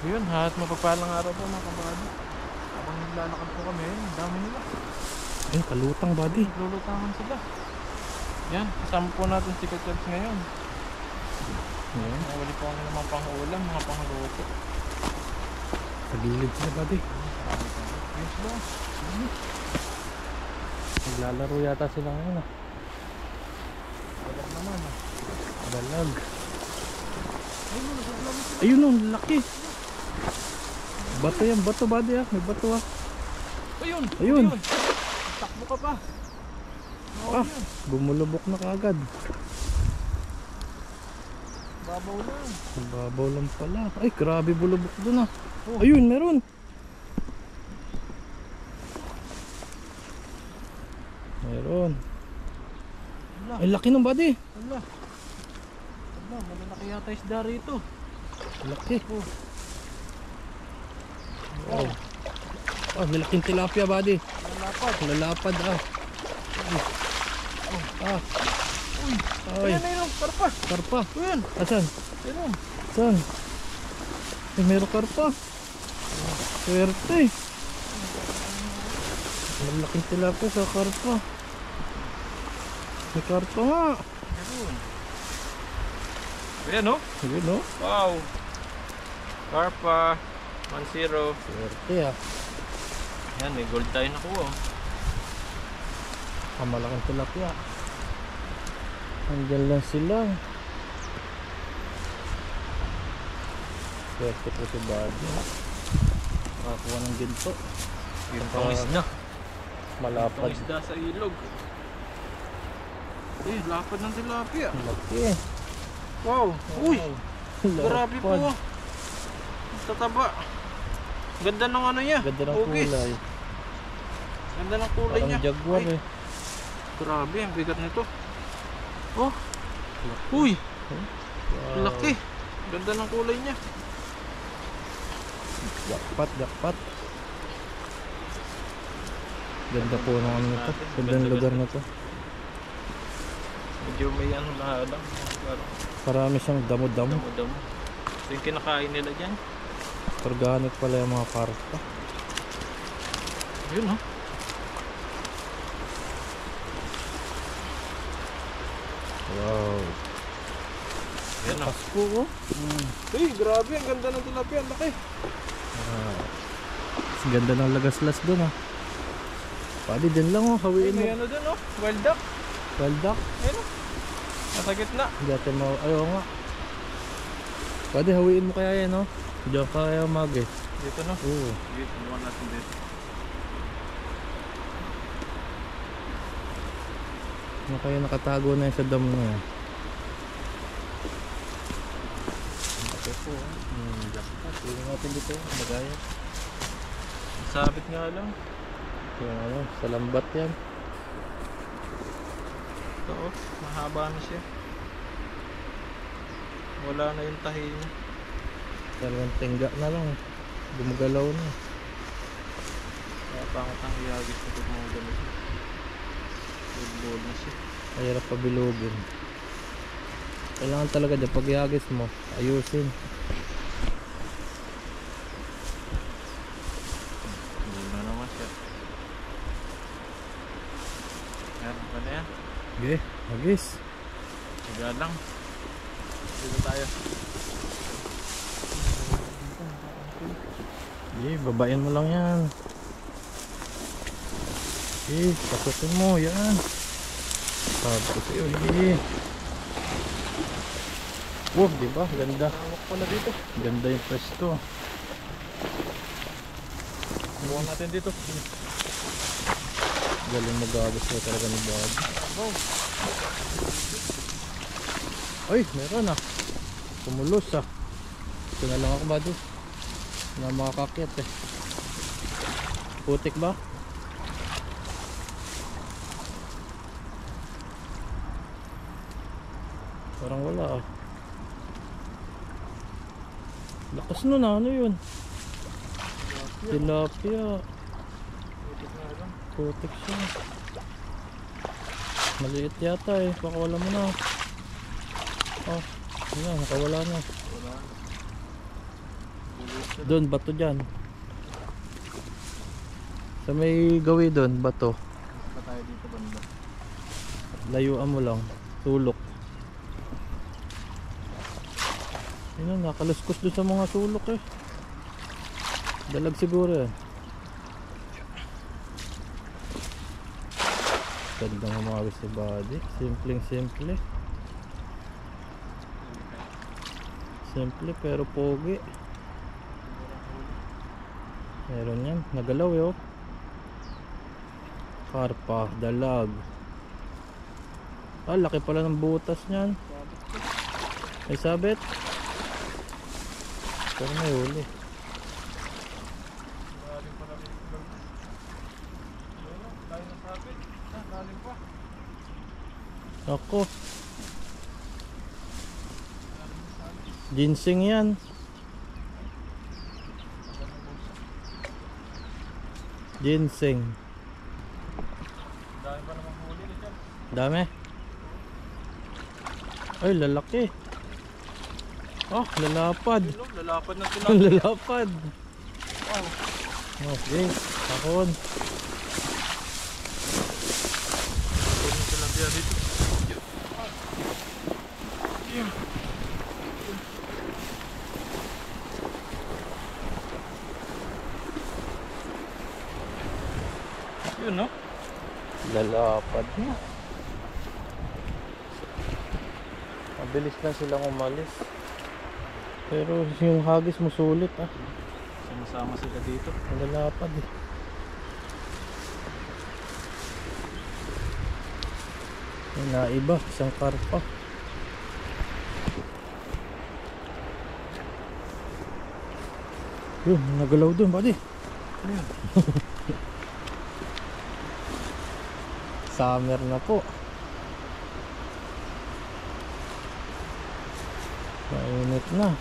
Yun, at mapagpalang araw po mga kabady. Habang naglalakad po kami, ang dami nila. Ay, kalutang buddy. Naglulutangan sila. Yan, kasama po natin si Kutsabs ngayon. Ayan, Nawali po kami ng mga pang-ulam, mga pang-luto. sa gilid sila buddy. Ayos ba? Naglalaro yata sila ngayon ah. Wala naman ah. Dalag. Ayun, naglalaro sila. Ayun oh, laki. Bato yan, bato buddy ah. May bato ah. Ayun! Ayun. Takbo ka pa! Ah, bumulubok na kaagad. Babaw lang. Babaw lang pala. Ay, grabe bulubok dun ah. Ayun, meron. Meron. Wala. Ay, laki ng buddy. Wala. Wala, malalaki yata isda rito. Laki. Oh. Wow. Ah, lalaking tilapia buddy. Lalapad. Lalapad ah. Ah. Uy! Ay, Ayan, ayun, karpa! karpa. Ayan! Asan? Ayun! Saan? Ay, meron karpa. Swerte. Malaking tilapia sa karpa. May karpa nga. Ayun! Ayan, oh! Ayun no? Wow! Karpa! 1-0. Swerte ah. Yan, may gold tayo nakuha. Ah, malaking tilapia. Andyan lang sila. Swerte po si Buddy. Nakakuha ng ginto. Yung pangisda. Malapad. Pangisda sa ilog. Eh, lapad ng tilapia. Laki. Wow! Uy! Grabe po. Lapad. Tataba. Ganda ng ano niya. Ganda ng Hugis. kulay. Ganda ng kulay Parang niya. jaguar Ay, eh. grabe, ang bigat nito. Oh! Uy! Wow. Laki! Ganda ng kulay niya. Jackpot, jackpot. Ganda po ng ano to. Gandang lugar na to. Medyo may ano lang. Parang Parami siyang damo-damo. damo-damo. Ito yung kinakain nila dyan. Organic pala yung mga karpa. Yun, oh. Wow. Yan, oh. Pasko oh. Uy, grabe. Ang ganda ng tilapia. Ang laki. Ah. Ganda ng lagaslas dun ah. Pwede din lang oh. Ay, Hawiin mo. may ano dun, oh. Wild duck. Wild duck. Ayun, oh. Nasa gitna. Hindi natin ayaw nga. Pwede hawiin mo kaya yan oh. Diyan kaya mag-eh. Dito, no? Oo. Dito, naman natin dito. Ano kaya nakatago na yun sa dam na yan. Ito po, oh. Jackpot. Tingnan natin dito. Magaya. Sabit nga lang. Yung ano, sa lambat yan. Ito, oh. Mahaba na siya. Wala na yung tahi niya. Talagang tingga na lang. Gumagalaw na. Kaya pangat ang iyagis na pag mga ganito. Bulbul na siya. Mahirap pabilugin. Kailangan talaga dyan pag ihagis mo, ayusin. Bulbul na naman siya. Yan, ano na yan? Okay, hagis. Higa lang. Dito tayo. Okay, babain mo lang yan. Okay, pasukin mo, yan. Sabi ko sa'yo, okay. Wow, diba? Ganda. Tawak pala dito. Ganda yung pwesto. Buwan natin dito. Galing magagos na talaga ni Bob. Wow. Ay, meron ah. Kumulos ah. Ito na lang ako ba doon? Na makakakit eh. Putik ba? Parang wala ah. Lakas nun ah. Ano yun? Tilapia. Putik na lang. Putik siya. Maliit yata eh. Baka wala mo na. Oh, yun na, nakawala na. Wala. Bulog Doon, bato dyan. Sa may gawi doon, bato. Mas pa tayo dito banda. Layuan mo lang. Sulok. Yun na, nakaluskos doon sa mga sulok eh. Dalag siguro yan. Ganda ng mga si body. Simpleng simple. Simple pero pogi. Meron yan. Nagalaw eh oh. Karpa, dalag. Ah, laki pala ng butas niyan. May sabit. Pero may huli. Galing pa namin. Tayo na sabi. Galing pa. Ako. Ginseng yan. Ginseng. Dami pa namang huli dyan. Dami. Ay, lalaki. Oh, lalapad. Lalapad na sila. Lalapad. Wow. Okay, takon. Pwede sila biya dito. Yun no? Lalapad na. Mabilis lang silang umalis. Pero yung hagis mo sulit ah. Sama-sama sila dito. Ang lalapad eh. Yung naiba, isang karpa. Yun, nagalaw dun buddy. Summer na po. Mainit na.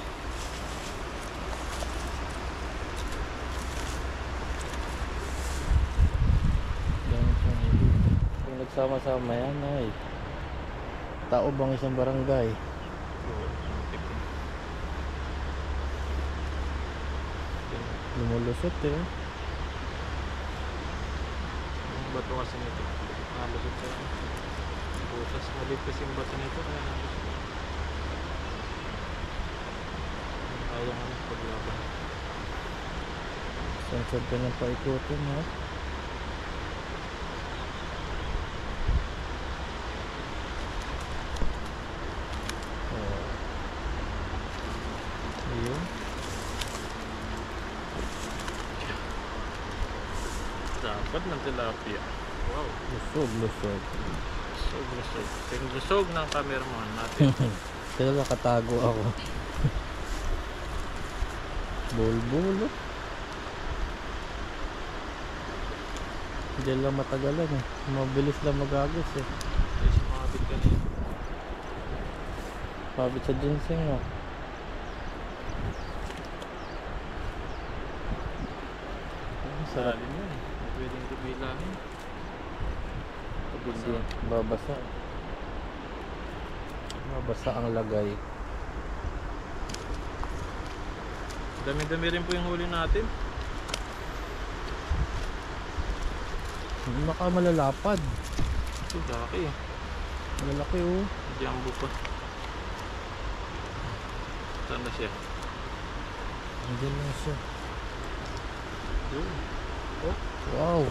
Kung nagsama-sama yan ay tao bang isang barangay. Lumulusot eh. Yung bato kasi nito. Nalusot sa butas. Malit kasi yung bato nito. Kaya nalusot. Kaya nga paglaban. Sensor ka ng paikutin ha. Ayun. Dapat ng tilapia. Wow. Lusog, lusog. Lusog. Lusog ng cameraman natin. Kaya nakatago ako. Bulbul. Hindi lang matagalan eh. Mabilis lang magagos eh. Ay, sumabit ka na yun. Pabit sa ginseng oh. Sarap. Salim yun. Pwedeng tubilahin. Hindi. Babasa. Babasa ang lagay. Dami-dami rin po yung huli natin. Hindi maka malalapad. Ito, laki eh. Malalaki oh. Jumbo pa. Saan na siya? Andiyan lang siya. Doon. Wow.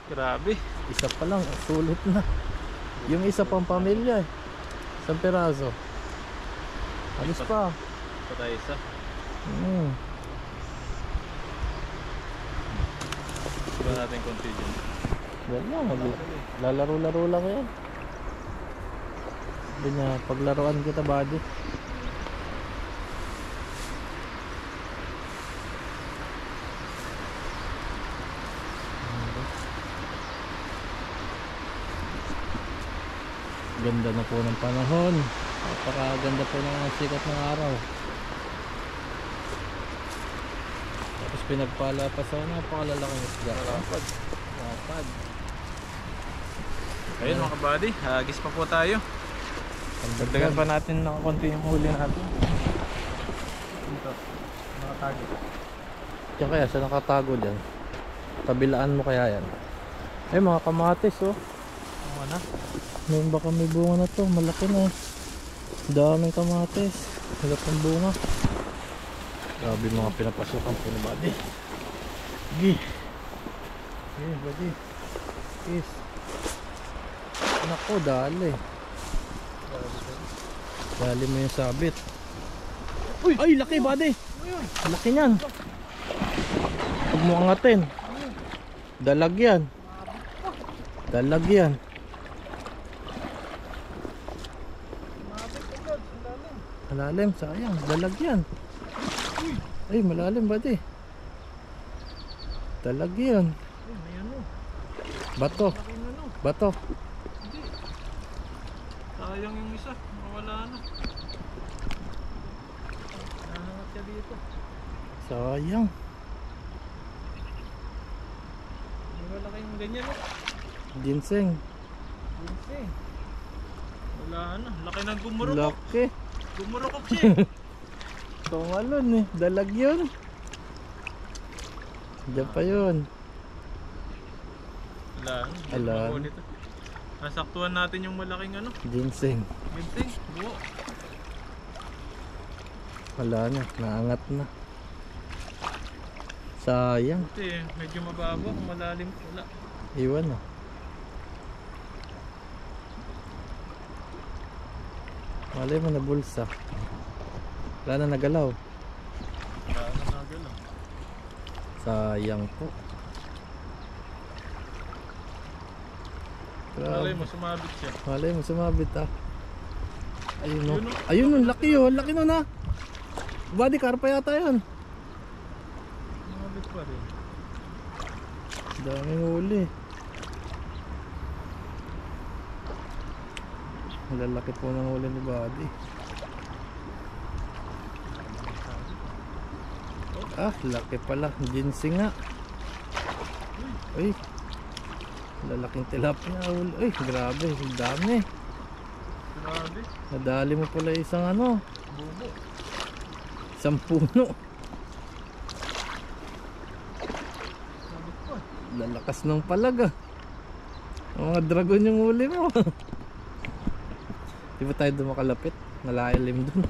Grabe. Isa pa lang. Sulit na. Yung isa pang pamilya eh. Isang peraso. Alis pa. Patay isa. Diba natin continue? Wala, lalaro-laro lang yan. Sabi niya, paglaruan kita buddy. Ganda na po ng panahon. Napakaganda po ng sikat ng araw. Tapos pinagpala pa sa napakalalaking isda. Lapad. Lapad. Ayun mga kabady, hagis pa po tayo. Dagdagan pa natin ng konti yung huli natin. Dito. Nakatago. Diyan kaya, sa nakatago dyan. Kabilaan mo kaya yan. Ay, mga kamatis oh. Ang ano? May baka may bunga na to, malaki na. Daming kamatis. Malaking bunga. Grabe mga pinapasukan po ni Buddy. Sige. Sige, Buddy. Is. Nako, dali. Dali mo yung sabit. Uy! Ay, laki Buddy! Laki niyan. Huwag mo angatin. Dalag yan. Dalag yan. Malalim, sayang. Dalag yan. Ay, malalim Buddy. Dalag yan. May ano? Bato. Malaking ano? Bato. Hindi. Sayang yung isa. Mawala na. Nahangat siya dito. Sayang. May malaking ganyan oh. Ginseng. Ginseng. Wala na. Laki ng gumurok. Laki. Gumurok siya. Tumalon eh. Dalag yun. Diyan pa yun. Wala. Wala. Nasaktuhan natin yung malaking ano. Ginseng. Ginseng. Buo. Wala na. Naangat na. Sayang. Kasi medyo mababa. Malalim. Wala. Iwan na. Malay mo na bulsa. Wala na nagalaw. Wala na nagalaw. Sayang po. Malay mo sumabit siya. Malay mo sumabit ah. Ayun no. Yun, no? Ayun no. Laki yun. Laki nun ah. Buddy, karpa yata yun. Sumabit pa rin. Daming huli. Malalaki po ng huli ni Buddy. Ah, laki pala. Ginseng nga. Uy. Lalaking tilapia. Uy, grabe. Ang dami. Grabe. Nadali mo pala isang ano. Bubo. Isang puno. Sabit pa. Lalakas ng palag ah. Mga dragon yung huli mo. Di ba tayo dumakalapit? Nalailim dun.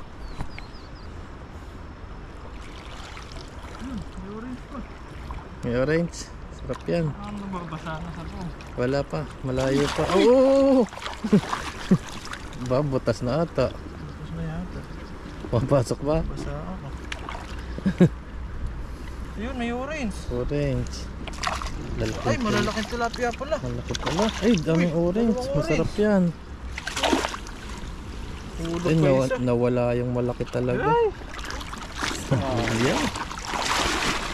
May orange pa. May orange. Sarap yan. Ano nababasa na sa loob? Wala pa. Malayo pa. Oh! Ba, butas na ata. Tapos na yata. Papasok ba? Basa ako. Ayun, may orange. Orange. Lalaki. Ay, malalaking tilapia pala. Malaki pala. Ay, daming orange. dalawang Masarap yan. Ulo Ay, pa isa. nawala yung malaki talaga. Ay! Ayan.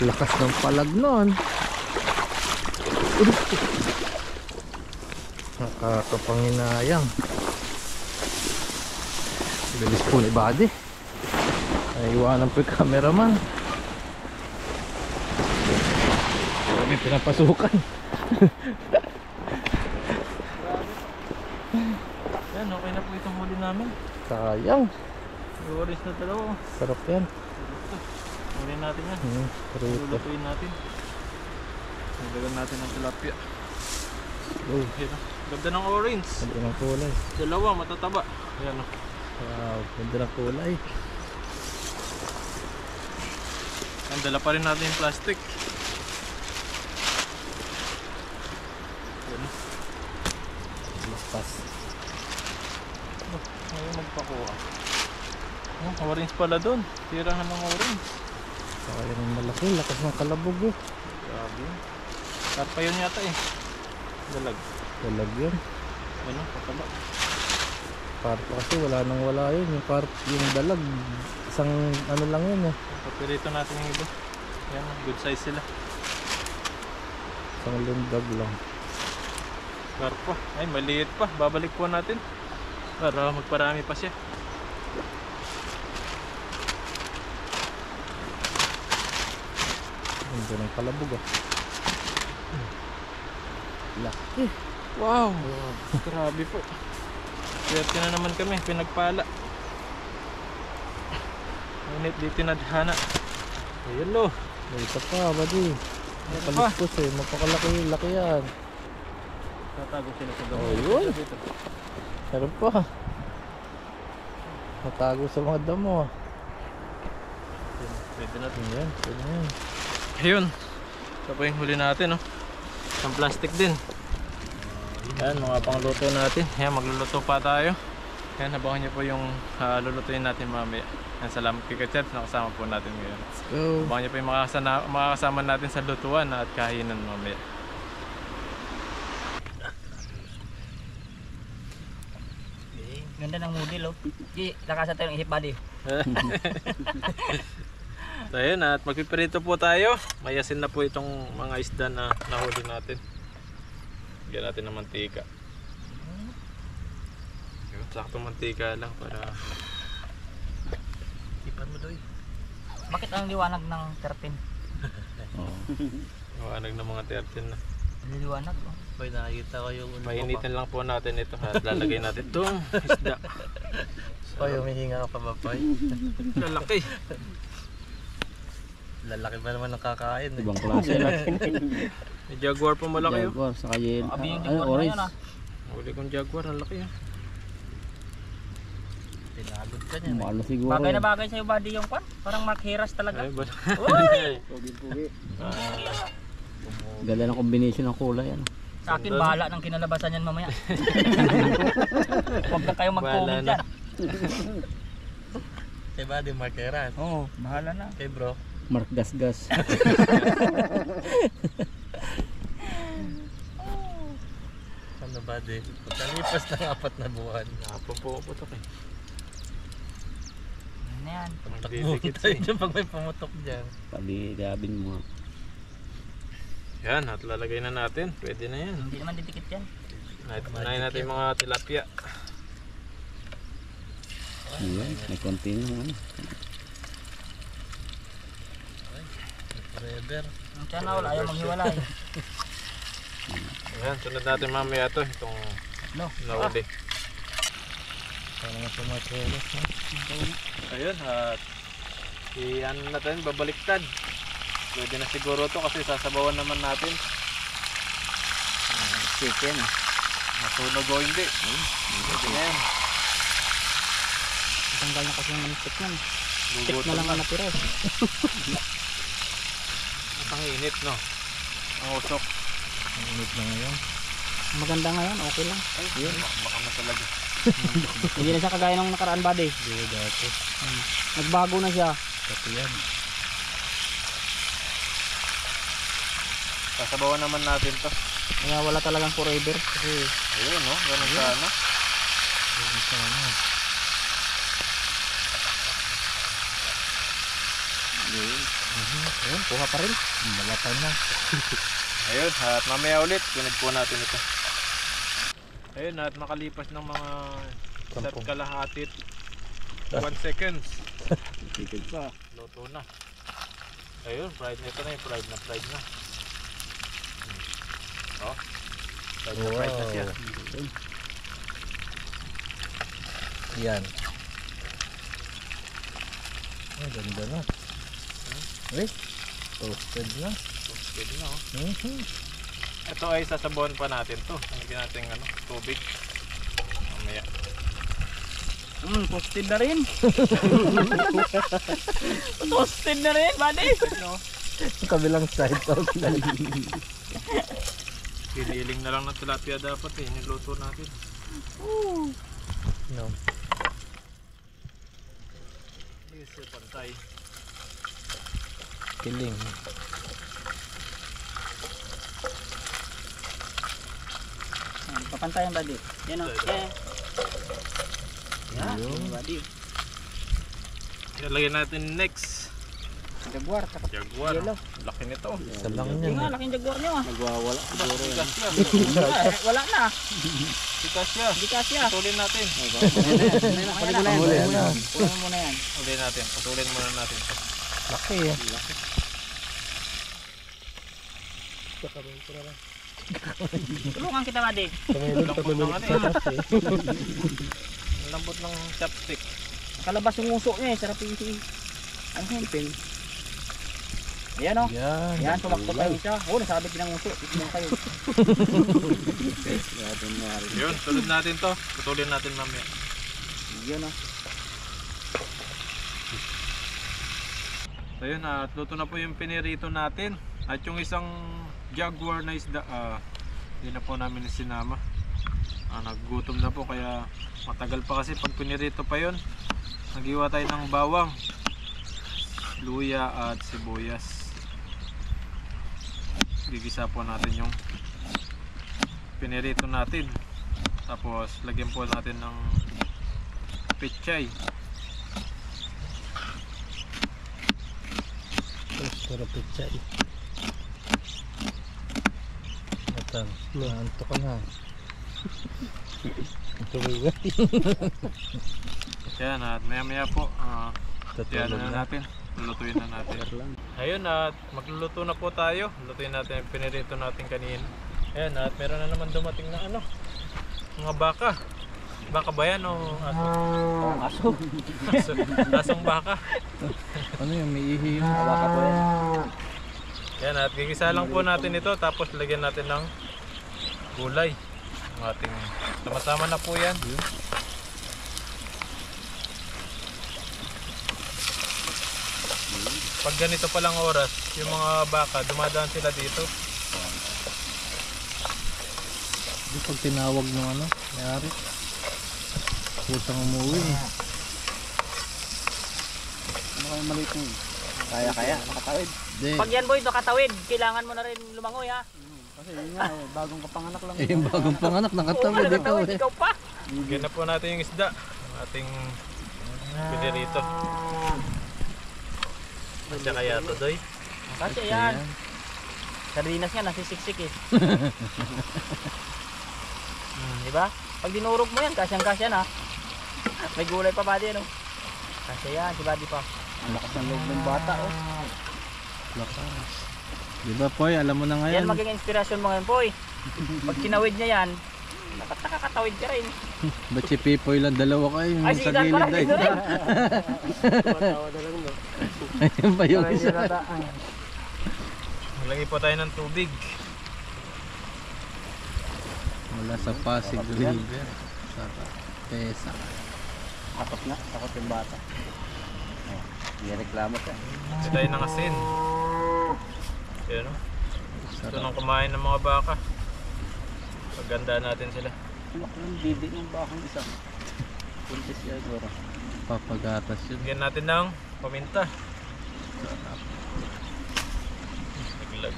Lakas ng palag nun. Nakakapanginayang. Bilis po ni Buddy. Naiwanan po yung cameraman. May pinapasukan. Yan, okay na po itong huli namin. Sayang. May orange na dalawa. Sarap yan. Huli natin yan. Fruto. Lulutuin natin. Nagdagan natin ng tilapia. Oh, Ayan o. Ganda ng orange. ganda ng kulay. Dalawa, matataba. Ayan o. Wow, ganda ng kulay. Ang dala pa rin natin yung plastic. Ayan o. Lapas. Ngayon magpakuha. Orange pala doon. Tirahan ng orange. Saka yun ang malaki. Lakas ng kalabog eh. Grabe. Karpa yun yata eh. Dalag. Dalag yun. Ano? Pataba. Parpa kasi wala nang wala yun. Yung dalag. Isang ano lang yun eh. Papirito natin yung iba. Ayan, good size sila. Isang lundag lang. Karpa. Ay, maliit pa. Babalik po natin. Para magparami pa siya. Ganda ng kalabog ah. Laki. Wow! Grabe po. Swerte na naman kami. Pinagpala. Ngunit di tinadhana. Ayun no. May isa pa, buddy. Nakalispos eh. Magpakalaki-laki yan. Tatago sila sa damo. Oh, yun. Meron pa. Natago sa mga damo. Pwede natin. Ayan, pwede na yan. Ayun. Ito po yung huli natin, no? Isang plastic din. Ayan, mga pangluto natin. Ayan, magluluto pa tayo. Ayan, nabangan nyo po yung lulutuin natin mamaya. Ayan, salamat kay Kachat. Nakasama po natin ngayon. Let's go. Nabangan nyo po yung makakasama natin sa lutuan at kahinan mamaya. Ganda ng model oh. Di, lakasan tayo ng isip buddy. So ayun, at magpiprito po tayo. Mayasin na po itong mga isda na nahuli natin. Bigyan natin ng mantika. Yun, saktong mantika lang para ipan mo doy. Bakit ang liwanag ng 13? Mawanag ng mga 13 na. Liwanag oh. May nakikita ko yung Painitin lang po natin ito at lalagay natin itong isda. Pay, humihinga ka pa ba, Pay? Lalaki. Lalaki ba naman ng kakain eh. Ibang klase natin. May jaguar po malaki. Oh. Jaguar, saka yun. Abi yung Ano, jaguar na orange. yan ah. Huli kong jaguar, ang laki. Pinagod ka niyan eh. Mahal na siguro. Bagay na eh. bagay sa'yo buddy yung kwan. Parang Mark Heras talaga. Ay, ba? Uy! Ganda ng combination ng kulay. Ano? Sa akin bahala ng kinalabasan yan mamaya. Huwag na kayo mag-comment Bahala na. dyan. Kay Buddy Marqueran. Oo, bahala na. Kay bro. Mark Gasgas. Ano Buddy? Pagkalipas ng 4 na buwan. Napapuputok eh. Ano yan? Magdidikit tayo eh. dyan pag may pumutok dyan. Pali gabin mo. Yan, at lalagay na natin. Pwede na yan. Hindi naman didikit yan. Unahin natin yung mga tilapia. Ayan, may konti na. Ano? Forever. Ang tiyan na wala, ayaw maghiwalay. Ayan, sunod natin mamaya ito. Itong No. nahuli. Sana nga sa Marqueran. Ayun, at i-ano natin, babaliktad. Pwede na siguro to kasi sasabawan naman natin. Chicken. Masunog o hindi. Pwede na yan. Tanggal na kasi yung stick yan. Stick Gugutom na lang ang natira eh. Ang init, no? Ang usok. Ang init na ngayon. Maganda ngayon, okay lang. Yun, baka masalaga. Hindi na siya kagaya ng nakaraan buddy. Hindi dati. Nagbago na siya. Pati yan. Sasabawan naman natin to. Kaya wala talagang forever. Kasi Ayun, no? Ganun sana. Ganun sana. ayun, kuha pa rin. Balatan na. Ayun, at mamaya ulit, sunod po natin ito. Ayun, at makalipas ng mga isa't kalahatit 1 seconds. Tikid pa. Luto na. Ayun, fried na ito na yung fried na. Oh, fried na siya. Yan. Ay, ganda na. Uy, toasted na. Pwede na, oh. Mhm. Ito ay sasabawan pa natin to. Hindi natin tubig. Mamaya. Toasted na rin. Toasted na rin, buddy. No? Kabilang side out na. Piniling na lang ng tilapia dapat eh. Niluto natin. No. Yes, pantay. Kiling. Papantayan buddy. Yan o. Yan. Yan. Yun. Buddy. Ilagay natin next. Jaguar. Jaguar. Yellow. Laki nito. Isa lang Hindi yan. nga, laking jaguar niyo ah. Nagwawala siguro. Tikas siya. Wala na. Tikas siya. Hindi kasi ah. Putulin natin. Pwede na. Huli na. Kunin mo na yan. Putulin natin. Putulin muna natin. Laki eh. Tulungan kita buddy. Lambot ng ano eh. Lambot ng chopstick. Kalabas yung uso niya eh. Sarap yung ano yun. Ayan o. Yan. Ayan, tumakbo tayo siya. Oo, nasabit din ang uso. Tignan kayo. Yun, tulad natin to. Putulin natin mamaya. Yan o. So yun, at luto na po yung pinirito natin. At yung isang jaguar na isda, hindi na po namin sinama. Naggutom na po kaya matagal pa kasi pag pinirito pa yun. Naghiwa tayo ng bawang, luya at sibuyas. Gigisa po natin yung pinirito natin. Tapos lagyan po natin ng pechay. Pero pizza eh. Matan, naanto ka na. Tumigay. Yan, at maya maya po yan Tatulog na na. natin. Lulutuin na natin. Ayun, at magluluto na po tayo. Lutuin natin yung pinirito natin kanina. Ayan, at meron na naman dumating na mga baka. Baka ba yan o aso? Aso. Asong baka. Ano yung may ihi yun? Baka po yan. Yan, at gigisa lang po natin ito. Tapos lagyan natin ng gulay. Ang ating sama-sama na po yan. Pag ganito palang oras, yung mga baka, dumadaan sila dito. Di pag tinawag ng ano, mayari. Pusang umuwi eh. Ano kayo maliit mo? Kaya, makatawid. Di, Pag yan boy, nakatawid, kailangan mo na rin lumangoy ha. Kasi yun nga, bagong kapanganak lang. eh yung bagong panganak nakatawid ikaw nakatawid, eh. ikaw pa. Bigyan na po natin yung isda. Ang ating pinirito. Kasi kaya to, Doy. Kasi yan. Sardinas nga, nasisiksik eh. Diba? Pag dinurog mo yan, kasyang-kasya na. May gulay pa ba din, no? Kasi yan, si Buddy pa. Ang lakas ng loob ng bata, oh. Lakas. Di ba Poy, alam mo na Yan ngayon. magiging inspirasyon mo ngayon, Poy. Pag tinawid niya yan, nakakatawid ka rin. Ba't si Pipoy lang dalawa kayo Ay, si sa Idan pala, gilid ay. dito rin. Ayun pa yung isa. Lagay po tayo ng tubig. Mula sa Pasig River. Sa Pesa. Takot na, takot yung bata. Hindi reklamo ka. Lagay tayo ng asin. Yan o. Ito Sarap. nang kumain ng mga baka. Paganda natin sila. Laki ng bibi ng bakang isa. Puntis yan, siguro. Papagatas yun. Lagyan natin ng paminta. Naglag.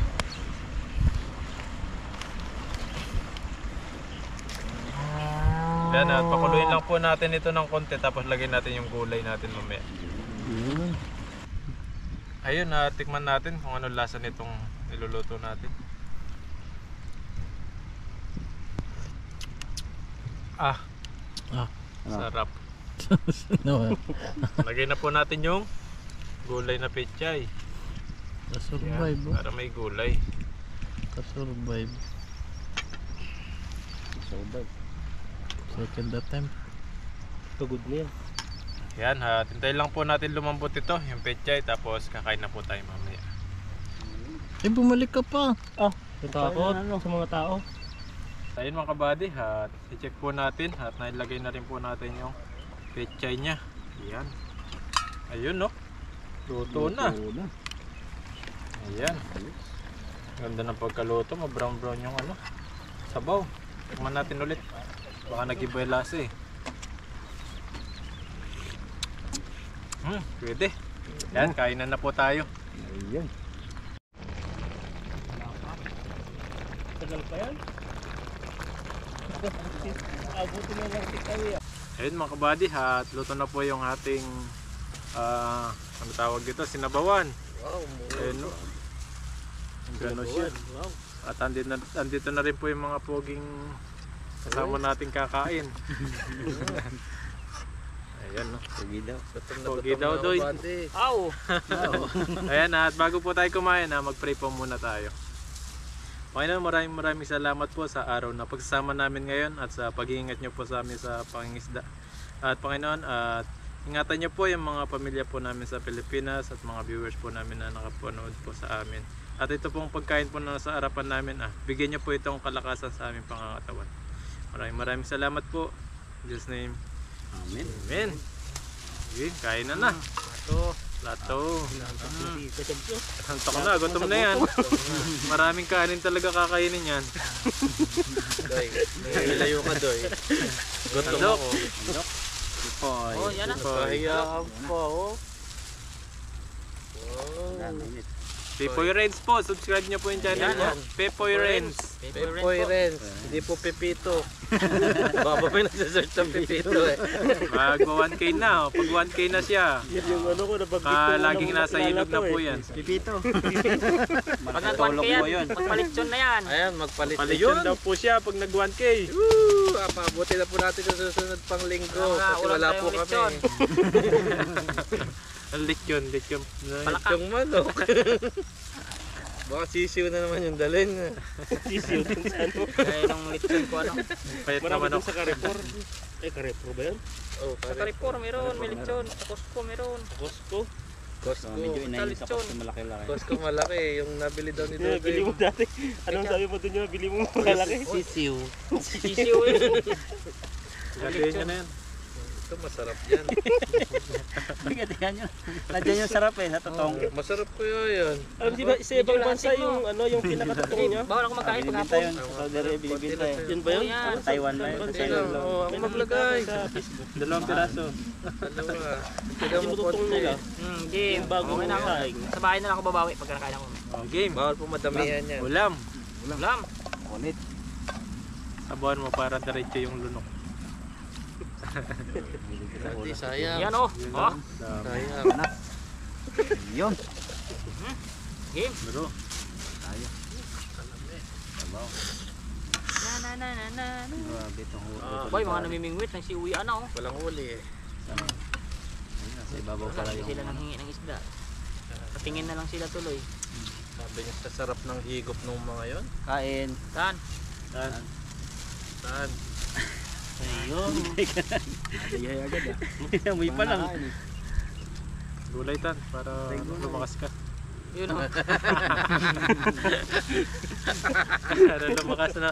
Yan, at pakuluin lang po natin ito ng konti tapos lagyan natin yung gulay natin mamaya. Yun. Ayun, tikman natin kung ano lasa nitong niluluto natin. Ah. Sarap. No, Lagay na po natin yung gulay na pechay. kasurvive oh. Para may gulay. Kasurvive. Second attempt. Tugod na yan. Yan, hintay lang po natin lumambot ito, yung pechay, tapos kakain na po tayo mamaya. Eh, bumalik ka pa. Natakot sa mga tao. Ayun mga kabady, i-check po natin at nailagay na rin po natin yung pechay nya. Yan. Ayun no. Luto na. Ayan. Ganda ng pagkaluto, ma-brown brown yung sabaw. Tikman natin ulit. Baka nag-iba yung lasa eh. Pwede. Yan, kainan na po tayo. Ayan. Tagal pa yan? Abuti na lang tikawi. Ayun mga kabady, at luto na po yung ating ano tawag dito, sinabawan. Wow, Ayun no. Gano'n siya. Wow. At andito na rin po yung mga poging kasama nating kakain. Ayan no. Sige daw. Pogi daw doy. Aw! Ayan, at bago po tayo kumain, mag-pray po muna tayo. Panginoon, maraming salamat po sa araw na pagsasama namin ngayon at sa pag-iingat nyo po sa amin sa pangingisda. At Panginoon, at ingatan niyo po yung mga pamilya po namin sa Pilipinas at mga viewers po namin na nakapanood po sa amin. At ito pong pagkain po na nasa harapan namin, bigyan niyo po itong kalakasan sa aming pangangatawan. Maraming salamat po. In Jesus' name. Amen. Amen. Okay, kain na. Lato. Antok na, gutom na yan. Maraming kanin talaga kakainin yan. Doy, nilayo ka Doy. Gutom Andok. ako. Ipoy. Oh, yan na. Kahiyaan pa oh. Mainit. Pepoy Renz po, subscribe niyo po yung channel niya. Pepoy Renz. Pepoy Renz, hindi po Pepito. Baka may nasa-search ng Pepito eh. Mag 1K na, pag 1K na siya. Yung ano ko, Laging nasa ilog na po yan. Pipito. Pag nag-1K yan, magpalitsyon na yan. Ayan, magpalit na Palisyon yun. daw po siya pag nag 1K. Pabuti na po natin sa susunod pang linggo. Wala, Kasi ulam wala tayong po kami. lechon. Lechon. Yung manok. Baka sisiw na naman yung dalhin. Sisiw dun sa ano. Kaya nung lechon ko ano. Payat na Marami manok. dun sa Carrefour. Carrefour ba yan? Oh, Sa Carrefour meron, may lechon. Sa Costco meron. Costco. Costco. Medyo inainit Sa ako lechon. sa malaki-laki. Costco malaki. Yung nabili daw ni Yeah, bili Dodoy. mo dati. Anong sabi mo dun yun? Bili mo malaki. Sisiw. Sisiw eh. Gagawin niya na yan. Ito masarap yan. Tingnan nyo. Nandiyan yung sarap sa totong. Masarap ko yun. Ano di ba sa ibang bansa yung ano yung pinakatotoo niya? Bawal ako magkain pag Binibenta hapon. yun. Sa Saudi Arabia binibenta yun. Yun ba yun? Oh, yan. Taiwan ba yun? Bansa Taiwan yun. lang. Oo, ako maglagay. Sa Facebook. 2 piraso. Dalawa. Tignan mo Tinututong konti. nila. Game. Yung bagong Okay na ako. saing. Sa bahay na lang ako babawi pag nakain ako. Game. Bawal po madamihan yan. Ulam. Ulam. Ulit. Sabuhan mo para diretso yung lunok. Hindi, sayang. Yan oh. Oh. Sayang. Yun. Game. Bro. Na. Grabe itong huli. Boy, mga namimingwit ng si Uya ano. Walang huli eh. Sa ibabaw pala Hindi yung sila nang hingi ng isda. Patingin na lang sila tuloy. Sabi niya sa sarap ng higop ng mga yon. kain. Saan? Saan? Ayun. Ayay agad Amoy pa lang. Gulay tan para lumakas ka. Yun oh. Para lumakas na.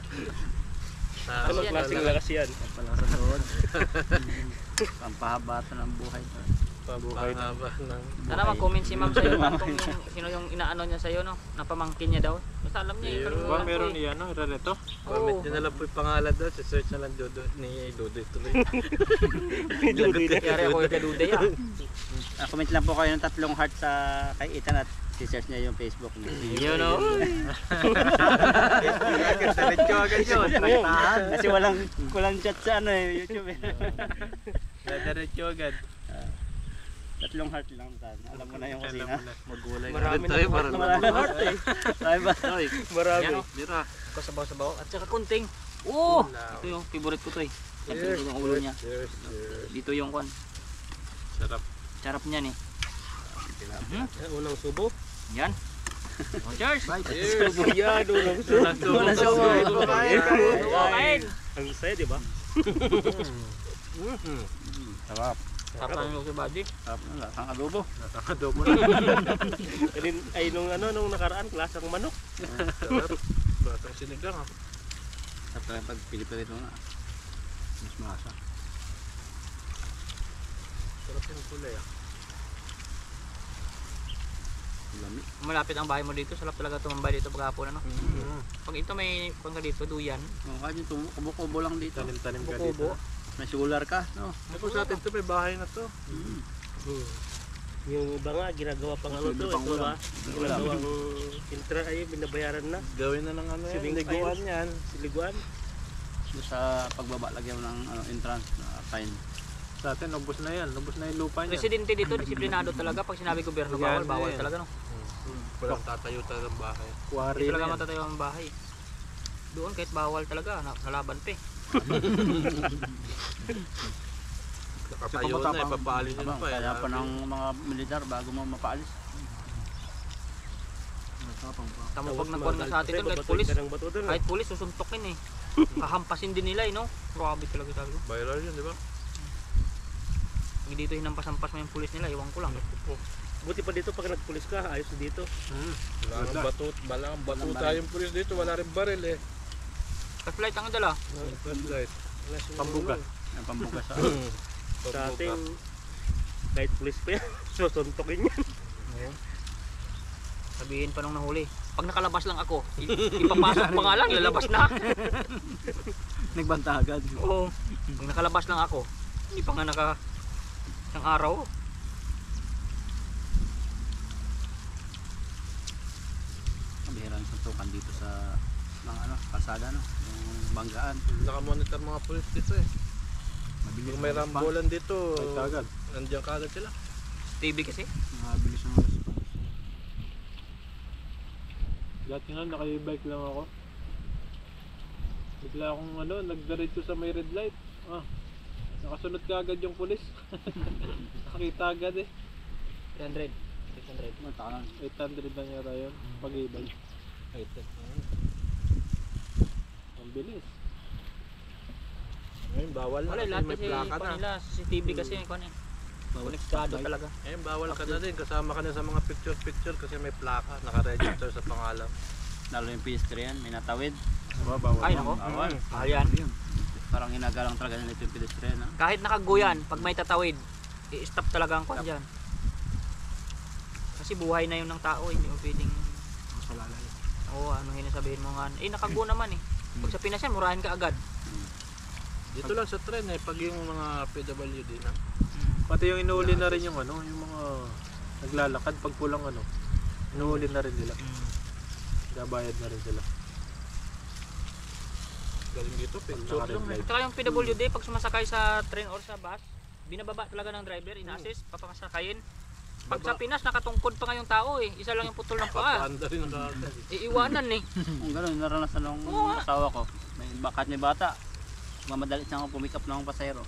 Ano klaseng lakas yan? Palang sa tuhod. Pampahaba ng buhay. Pabuhay na. Pangaba ng... Sana mag-comment si ma'am sa'yo kung sino yung inaano niya sa'yo no? Napamangkin niya daw. Basta alam niya yung Ba meron iyan no? Reto? Comment nyo na lang po yung pangalan doon. Search na lang Dodo ni Dodoy tuloy. Kaya ako yung kaduday ah. Comment lang po kayo ng 3 heart sa kay Ethan at si-search niya yung Facebook niya. Yun oh. Diretso agad yun. Kasi walang chat sa ano YouTube eh. Diretso agad. 3 heart lang tan. Alam mo na yung kusina. Magulay. Marami tayo na para marami na heart eh. Ay ba? Marami. Yan oh. Dira. Ako sabaw-sabaw. At saka kunting. Oh! Ito yung favorite ko to eh. Ito yung ulo niya. Cheers. Dito yung kon. Sarap. Sarap niyan eh. Unang subo. Yan. Oh, cheers! Cheers. Yan, unang subo. Walang subo. Kain! Ang saya, di ba? Sarap. Sarap namin yung si Buddy. Sarap na lasang adobo. Adobo na. Ay nung nakaraan, klasang manok. Batang sinigang ah. Sarap talaga pag Pilipino na. Mas masa. Sarap yung kulay ah. Lami. Malapit ang bahay mo dito. Sarap talaga tumambay dito paghapon ano. Pag ito may pangka dito, duyan. Kahit yung kubo-kubo lang dito. Tanim-tanim ka Bukubo. dito. May sular ka, no? Tapos natin ito may bahay na to. Yung iba nga, ginagawa pang ano to. Pang Ito ulam. ba? Ginagawang intra ay binabayaran na. Gawin na ng ano yan. Swimming Liguan pool. yan. Siliguan. Doon sa pagbaba lagyan mo ng entrance na fine. Sa atin, ubos na yan. Ubos na yung lupa niya. Residente dito, disiplinado talaga. Pag sinabi gobyerno bawal, Yan, bawal yan. talaga no. Walang tatayo talaga ng bahay. Quarry Hindi talaga na yan. matatayo ang bahay. Doon kahit bawal talaga, nalaban pa eh. Nakatayo na eh. Papaalis yun Abang, pa eh. kaya pa ng mga militar bago mo mapaalis. Tamo pag nagkuhan ka sa atin doon, kahit pulis, Ng bato doon. kahit pulis susuntokin eh. Kahampasin din nila eh no. Grabe talaga sabi ko. Viral yun, di ba? Hindi dito hinampas-hampas mo yung pulis nila, iwan ko lang. Buti pa dito pag nagpulis ka, ayos na dito. Wala kang batuta yung pulis dito, wala rin baril eh. Flashlight ang dala. Flashlight. Wala siyang Pambuga. ano. Ang pambuka sa Sa atin, kahit pulis pa yan, susuntokin yan. Sabihin pa nung nahuli, pag nakalabas lang ako, ipapasok pa nga lang, lalabas na. nagbanta agad. Oo. Pag nakalabas lang ako, hindi pa nga isang araw. Ang bihirang suntukan dito sa mga kalsada no, yung banggaan. Nakamonitor mga pulis dito eh. Mabilis Kung may rambulan dito, Ay, kagad. nandiyan kagad sila. TV kasi. Mabilis ang response. Dati nga naka-bike lang ako. Bigla akong nagdiretso sa may red light. Nakasunod ka agad yung pulis. Nakita agad eh. 300. 600. Matakan. 800 lang yata yun. Pag-ibig. Ang bilis. Ngayon, bawal Wala, na lahat kasi may kasi plaka kung na. nila, CCTV kasi, konektado talaga. Ngayon, bawal ka na din. Kasama ka na sa mga picture-picture kasi may plaka. Naka-register sa pangalan. Lalo yung pedestrian, may natawid. Bawal. Ay, nako. Bawal. Mahal yan. Parang hinagalang talaga nila yung pedestrian. Ha? Kahit nakaguyan, pag may tatawid, i-stop talaga ang kwan dyan. Kasi buhay na yun ng tao, hindi mo pwedeng... Masalalay. Oo, ano hinasabihin mo nga. Nakago naman eh. Pag sa Pinas yan, murahin ka agad. Dito lang sa tren eh, pag yung mga PWD na. Pati yung inuuli na rin yung yung mga naglalakad pag pulang inuuli na rin nila. Nabayad na rin sila. Galing dito, picture naka-red lang eh. light. Saka yung PWD, pag sumasakay sa train or sa bus, binababa talaga ng driver, ina-assist, papasakayin. Pag sa Pinas, nakatungkod pa ngayong tao eh. Isa lang yung putol ng paa. Papaanda rin ang kagad. Iiwanan eh. Kung gano'n, naranasan ng asawa ko. May bata. Mamadalit siya ako pumikap ng pasahero.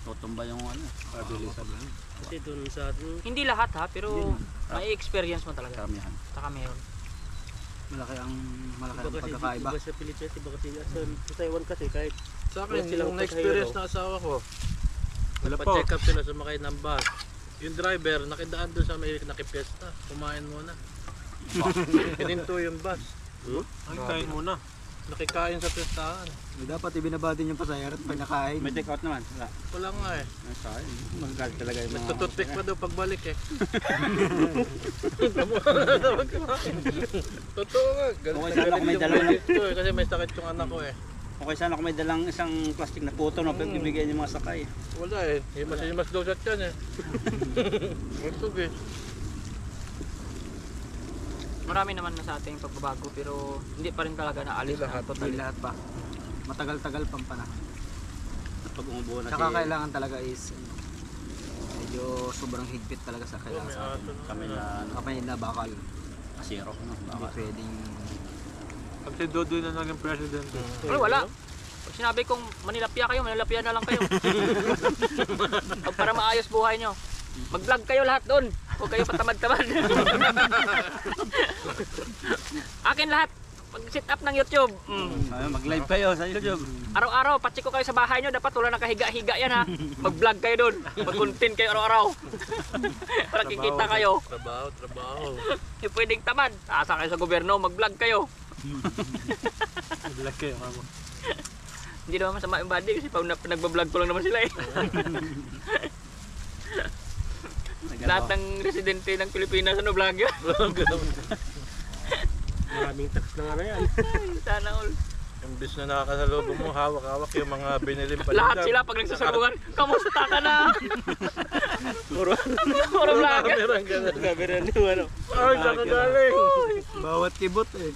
Tutumba yung Pabilisan. Kasi doon sa atin, Hindi lahat ha, pero may experience mo talaga. karamihan. Saka meron. Malaki ang iba kasi iba sa Pilipinas, iba kasi sa Taiwan kasi kahit Sa Wala akin, silang yung na-experience pasahero. na asawa ko, Wala po. pa-check up sila sumakay ng bus. Yung driver, nakidaan doon sa may nakipiesta. Kumain muna. Hininto yung bus. Ay, kain muna. Nakikain sa pistahan. Dapat ibinaba din yung pasahero at pinakain. May take out naman. Wala. Wala nga eh. Magagalit talaga yung mga... Nagtututpik pa daw pagbalik eh. Totoo nga. Okay, sana kung may dalawa na- Kasi may sakit yung anak ko eh. Okay, sana kung may dalang isang plastic na puto na bibigyan yung mga sakay. Wala eh. Himas daw siya yan eh. Usog eh. Marami naman na sa ating pagbabago, pero hindi pa rin talaga naalis na Hindi totally. lahat pa. Matagal-tagal pang panahon. Pag umubo na Tsaka kailangan talaga is medyo sobrang higpit talaga sa kailangan sa atin. kami na Kapag na bakal, kasiro. hindi Baka. pwedeng Pag si Dodoy na naging president. Pero wala. Pag sinabi kong manilapya kayo, manilapya na lang kayo. Pag para maayos buhay nyo. Mag-vlog kayo lahat doon. Huwag kayo patamad-tamad. Akin lahat. Mag-sit up ng YouTube. Mag-live kayo sa YouTube. Araw-araw, patsik ko kayo sa bahay nyo. Dapat wala nakahiga-higa yan ha. Mag-vlog kayo doon. Mag-content kayo araw-araw. Para kikita kayo. Trabaho. Hindi pwedeng tamad. Asa kayo sa gobyerno, mag-vlog kayo. Nag-vlog kayo kamo. Hindi naman masama yung body kasi pag nagbablog ko lang naman sila eh. Lahat ng residente ng Pilipinas ano vlog yun. maraming tax na nga na yan. Sana all. Imbis na nakakasalubong mo, hawak-hawak yung mga biniling paligid. Lahat sila pag nagsasalungan, kamusta ka na? Puro vlog. Camera niyo ano. Ay, saan ka galing? bawat kibot eh.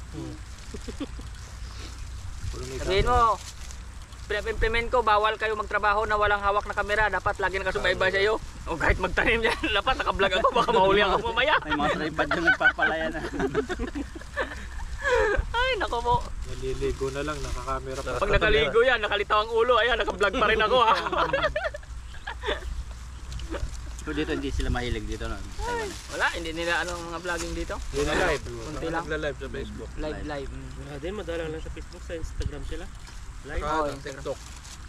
Sabihin mo, pinag-implement ko, bawal kayo magtrabaho na walang hawak na kamera. Dapat lagi nakasubaybay sa iyo. O kahit magtanim yan, dapat nakablog ako, baka mahuli ako mamaya. May mga tripod yung nagpapalaya na. Ay, nako po. Naliligo na lang, nakakamera pa. Pag nakaligo yan, nakalitaw ang ulo, ayan, nakablog pa rin ako ha. So dito hindi sila mahilig dito no. Taiwan. Wala, hindi nila ano mga vlogging dito. Yun na live. Kunti lang. Nagla-live sa Facebook. Live. Wala din, madalang lang sa Facebook, sa Instagram sila. Live. Saka Oo, sa TikTok.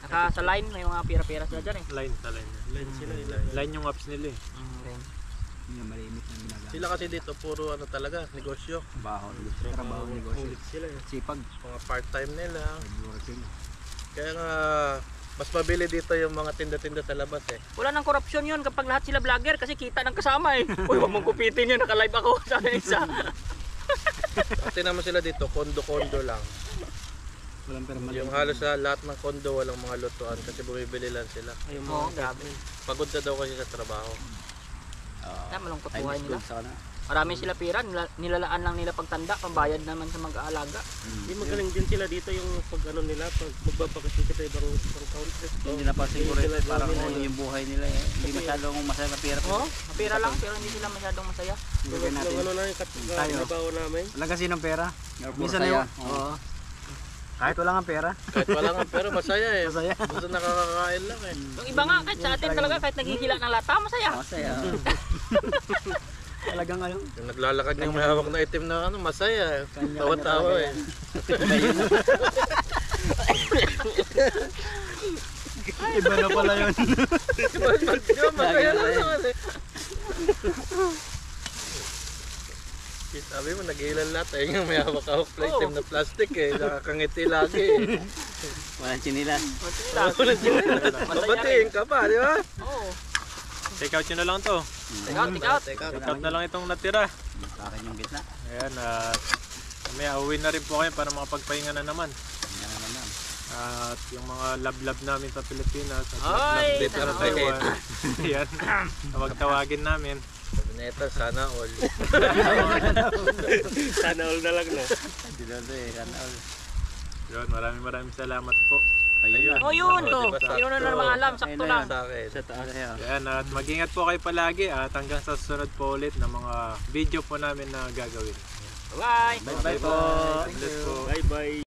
Naka sa line, may mga pira-pira sila dyan eh. Line sa line. Line sila. Line yung apps nila eh. Line. Yung malimit na ginagawa. Sila kasi dito puro ano talaga, negosyo. Trabaho, negosyo. Ulit sila eh. Sipag. Mga part-time nila. Working. Kaya nga mas mabili dito yung mga tinda-tinda sa labas eh. Wala nang korupsyon yun kapag lahat sila vlogger kasi kita ng kasama eh. Uy, wag mong kupitin yun, naka-live ako sa isa. Kasi naman sila dito, kondo-kondo lang. Walang permanent. Yung halos sa lahat ng kondo walang mga lutuan kasi bumibili lang sila. Ayun Oo, mga grabe. Pagod na daw kasi sa trabaho. Kaya malungkot High buhay school nila. sa kana. Marami sila pira, nilalaan lang nila pagtanda, pambayad naman sa mag-aalaga. Hindi magaling din sila dito yung pag ano nila, pag magbabakasyon kita ibang country. Hindi napansin ko rin parang yung buhay nila eh. Hindi masyadong masaya na pera. Oo, pira lang pero hindi sila masyadong masaya. Gawin natin. Ano na yung trabaho namin. Wala kasi ng pera. Minsan na Masaya. yun. Oo. Kahit wala nga pera. Kahit wala nga pero masaya eh. Masaya. Basta nakakakain lang eh. Yung iba nga, kahit sa atin talaga, kahit naghihila ng lata, masaya. Masaya. Talagang ano. Yung naglalakad ng may hawak na itim na ano, masaya eh. Kanya-kanya Tawa-tawa talaga eh. Iba na pala yun. Masaya lang naman eh. Sabi mo, nag-iilan lahat eh. Yung may hawak-hawak na itim na plastic eh. Nakakangiti lagi eh. Walang chinilas. Mabatiin ka pa, di ba? Oo. Take out nyo na lang to. Take out, take out. Take out na lang itong natira. Sa akin yung gitna. Ayan, at may uwi na rin po kayo para makapagpahinga na naman. Yan naman. At yung mga lab-lab namin sa Pilipinas at Ay, lab-lab dito sa sana Taiwan. Ayan, tawag-tawagin namin. Sabi na ito, sana all. Sana all na lang no. Dito eh, kanal. Yun, maraming salamat po. Ayun. Oh, yun. Oh, diba, Yun na naman alam, sakto lang. Sa akin. Sa taas. Ayan, at mag-ingat po kayo palagi at hanggang sa susunod po ulit ng mga video po namin na gagawin. Bye. Bye po. Bless po. Bye bye.